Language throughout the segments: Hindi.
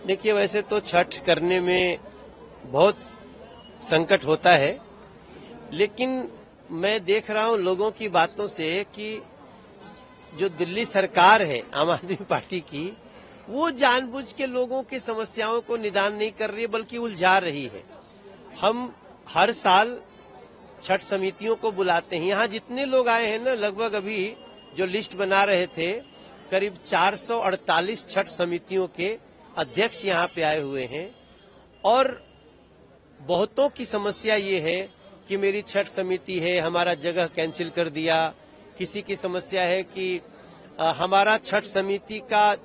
देखिए, वैसे तो छठ करने में बहुत संकट होता है, लेकिन मैं देख रहा हूं लोगों की बातों से कि जो दिल्ली सरकार है आम आदमी पार्टी की, वो जानबूझ के लोगों की समस्याओं को निदान नहीं कर रही है, बल्कि उलझा रही है। हम हर साल छठ समितियों को बुलाते हैं। यहाँ जितने लोग आए हैं ना, लगभग अभी जो लिस्ट बना रहे थे, करीब 448 छठ समितियों के अध्यक्ष यहाँ पे आए हुए हैं। और बहुतों की समस्या ये है कि मेरी छठ समिति है, हमारा जगह कैंसिल कर दिया। किसी की समस्या है कि हमारा छठ समिति का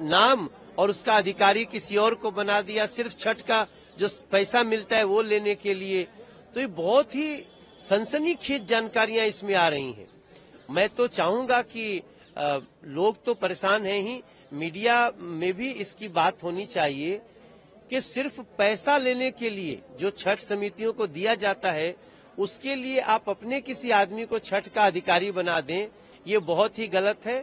नाम और उसका अधिकारी किसी और को बना दिया, सिर्फ छठ का जो पैसा मिलता है वो लेने के लिए। तो ये बहुत ही सनसनीखेज जानकारियां इसमें आ रही हैं। मैं तो चाहूंगा कि लोग तो परेशान हैं ही, मीडिया में भी इसकी बात होनी चाहिए कि सिर्फ पैसा लेने के लिए जो छठ समितियों को दिया जाता है, उसके लिए आप अपने किसी आदमी को छठ का अधिकारी बना दें, ये बहुत ही गलत है।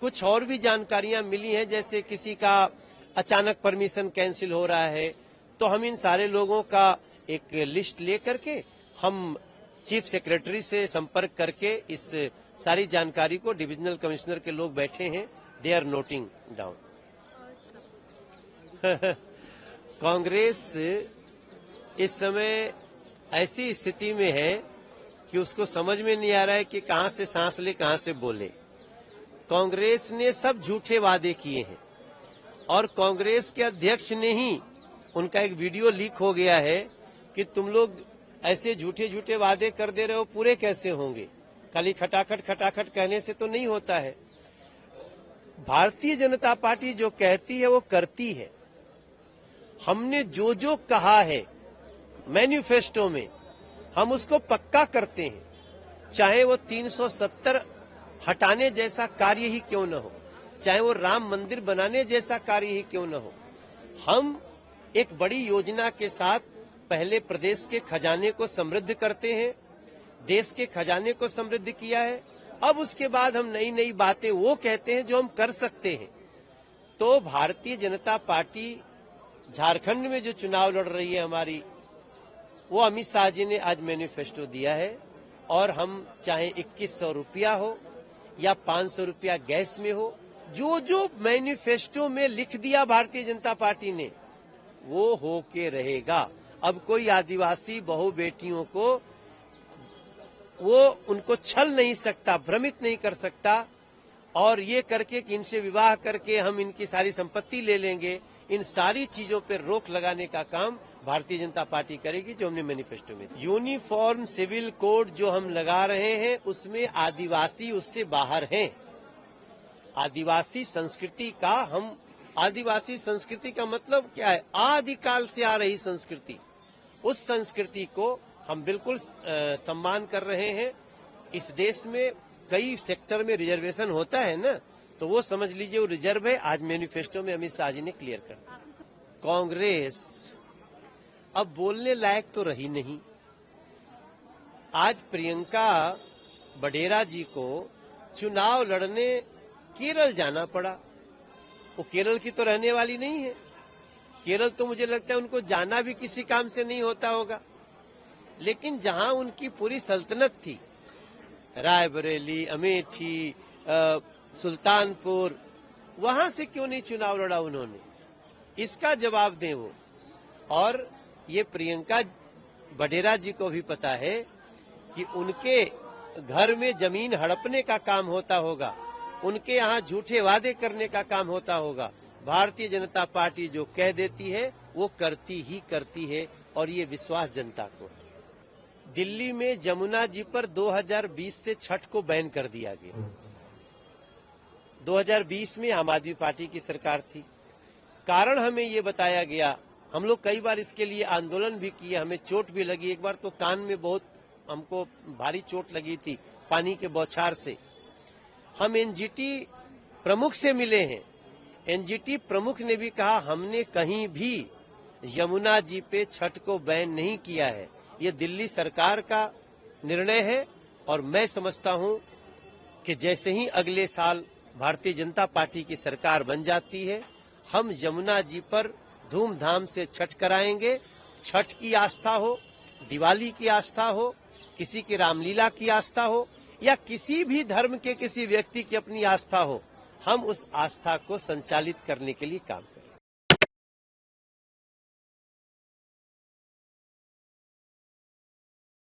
कुछ और भी जानकारियां मिली हैं, जैसे किसी का अचानक परमिशन कैंसिल हो रहा है, तो हम इन सारे लोगों का एक लिस्ट ले करके हम चीफ सेक्रेटरी से संपर्क करके इस सारी जानकारी को, डिविजनल कमिश्नर के लोग बैठे हैं, they are noting down. Congress इस समय ऐसी स्थिति में है कि उसको समझ में नहीं आ रहा है कि कहां से सांस ले कहां से बोले। कांग्रेस ने सब झूठे वादे किए हैं और कांग्रेस के अध्यक्ष ने ही, उनका एक वीडियो लीक हो गया है कि तुम लोग ऐसे झूठे झूठे वादे कर दे रहे हो, पूरे कैसे होंगे? खाली खटाखट खटाखट कहने से तो नहीं होता है। भारतीय जनता पार्टी जो कहती है वो करती है। हमने जो जो कहा है मैनिफेस्टो में, हम उसको पक्का करते हैं, चाहे वो 370 हटाने जैसा कार्य ही क्यों न हो, चाहे वो राम मंदिर बनाने जैसा कार्य ही क्यों न हो। हम एक बड़ी योजना के साथ पहले प्रदेश के खजाने को समृद्ध करते हैं, देश के खजाने को समृद्ध किया है। अब उसके बाद हम नई नई बातें वो कहते हैं जो हम कर सकते हैं। तो भारतीय जनता पार्टी झारखंड में जो चुनाव लड़ रही है हमारी, वो अमित शाह जी ने आज मैनिफेस्टो दिया है। और हम चाहे 2100 रुपया हो या 500 रुपया गैस में हो, जो जो मैनिफेस्टो में लिख दिया भारतीय जनता पार्टी ने, वो होके रहेगा। अब कोई आदिवासी बहु बेटियों को वो उनको छल नहीं सकता, भ्रमित नहीं कर सकता, और ये करके कि इनसे विवाह करके हम इनकी सारी संपत्ति ले लेंगे। इन सारी चीजों पर रोक लगाने का काम भारतीय जनता पार्टी करेगी, जो हमने मैनिफेस्टो में। यूनिफॉर्म सिविल कोड जो हम लगा रहे हैं, उसमें आदिवासी उससे बाहर हैं। आदिवासी संस्कृति का हम, आदिवासी संस्कृति का मतलब क्या है? आदिकाल से आ रही संस्कृति, उस संस्कृति को हम बिल्कुल सम्मान कर रहे हैं। इस देश में कई सेक्टर में रिजर्वेशन होता है ना, तो वो समझ लीजिए वो रिजर्व है। आज मैनिफेस्टो में अमित शाह जी ने क्लियर कर दिया। कांग्रेस अब बोलने लायक तो रही नहीं। आज प्रियंका बडेरा जी को चुनाव लड़ने केरल जाना पड़ा। वो केरल की तो रहने वाली नहीं है। केरल तो मुझे लगता है उनको जाना भी किसी काम से नहीं होता होगा। लेकिन जहां उनकी पूरी सल्तनत थी, रायबरेली, अमेठी, सुल्तानपुर, वहां से क्यों नहीं चुनाव लड़ा उन्होंने? इसका जवाब दें वो। और ये प्रियंका बडेरा जी को भी पता है कि उनके घर में जमीन हड़पने का काम होता होगा, उनके यहाँ झूठे वादे करने का काम होता होगा। भारतीय जनता पार्टी जो कह देती है वो करती ही करती है, और ये विश्वास जनता को है। दिल्ली में जमुना जी पर 2020 से छठ को बैन कर दिया गया। 2020 में आम आदमी पार्टी की सरकार थी। कारण हमें ये बताया गया, हम लोग कई बार इसके लिए आंदोलन भी किए, हमें चोट भी लगी। एक बार तो कान में बहुत हमको भारी चोट लगी थी पानी के बौछार से। हम एनजीटी प्रमुख से मिले हैं। एनजीटी प्रमुख ने भी कहा हमने कहीं भी यमुना जी पे छठ को बैन नहीं किया है, ये दिल्ली सरकार का निर्णय है। और मैं समझता हूं कि जैसे ही अगले साल भारतीय जनता पार्टी की सरकार बन जाती है, हम यमुना जी पर धूमधाम से छठ कराएंगे। छठ की आस्था हो, दिवाली की आस्था हो, किसी की रामलीला की आस्था हो या किसी भी धर्म के किसी व्यक्ति की अपनी आस्था हो, हम उस आस्था को संचालित करने के लिए काम करें।